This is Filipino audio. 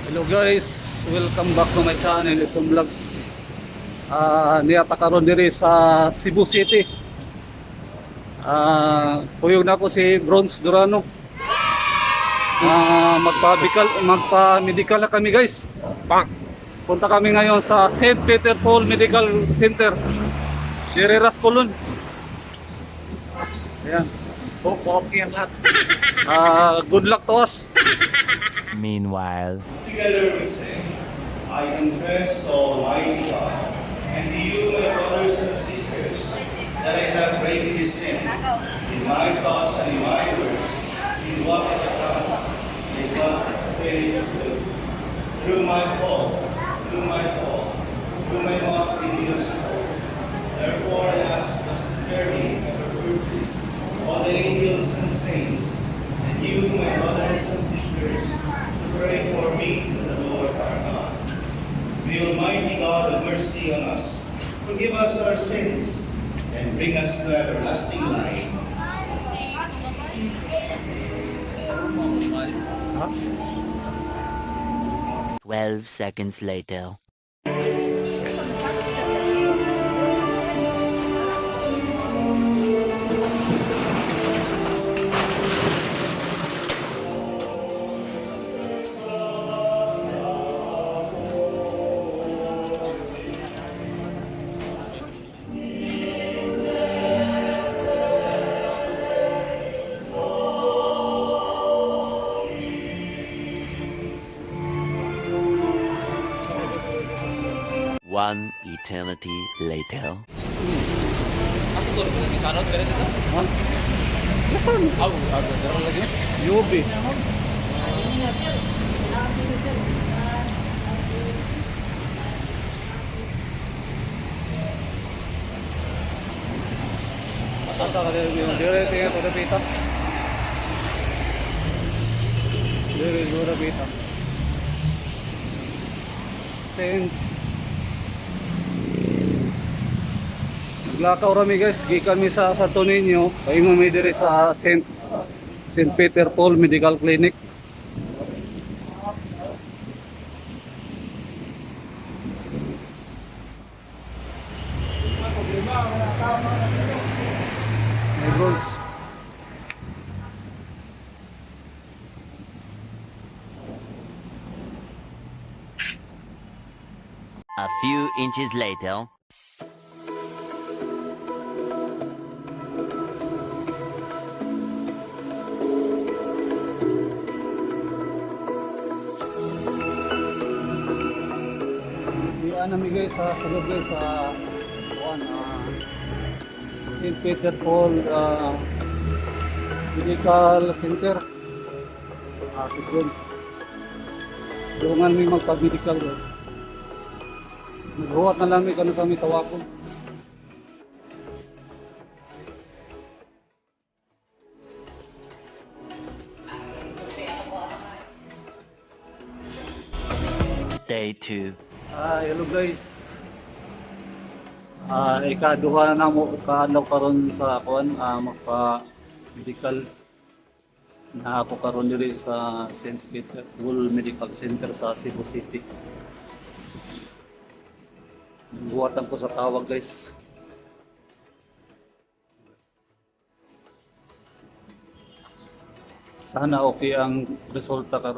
Hello guys, welcome back to my channel, Isong Vlogs. Niyata karon diri sa Cebu City. Puyog na ko si Bronze Durano. Magpa-medical na kami guys. Punta kami ngayon sa St. Peter Paul Medical Center. Diri Rascolon. Ayan. Okay ang lahat. Good luck to us. Meanwhile, Together we sing, I confess to Almighty God, and to you, my brothers and sisters, that I have greatly sinned in my thoughts and in my words, in what I have done, in what I failed to do. Through my fault, through my most grievous fault. Therefore I ask the sincerity and the virtue of all the angels and saints, and you, my brothers and sisters, pray for me to the Lord our God. May Almighty God have mercy on us, forgive us our sins, and bring us to everlasting life. 12 seconds later. One eternity later. Yubi. Asa ka dire tingin ko dapita. Dire dura bita. Saint Naglakaw rami guys, gikan mi sa Santo Niño, kay mo mi dire sa St. Peter Paul Medical Clinic. Negros. A few inches later. Diyan namin guys sa sulod guys sa St. Peter Paul Medical Center. Siguro doon mi magpa-medical guys. Maghuwat na lang kami tawakon. Day 2. Hello guys. Ikaduha na mo kaadlaw karon sa magpa-medical na ako karon diri sa St. Peter Paul Medical Center sa Cebu City. Buwatan ko sa tawag guys. Sana okay ang resulta karon.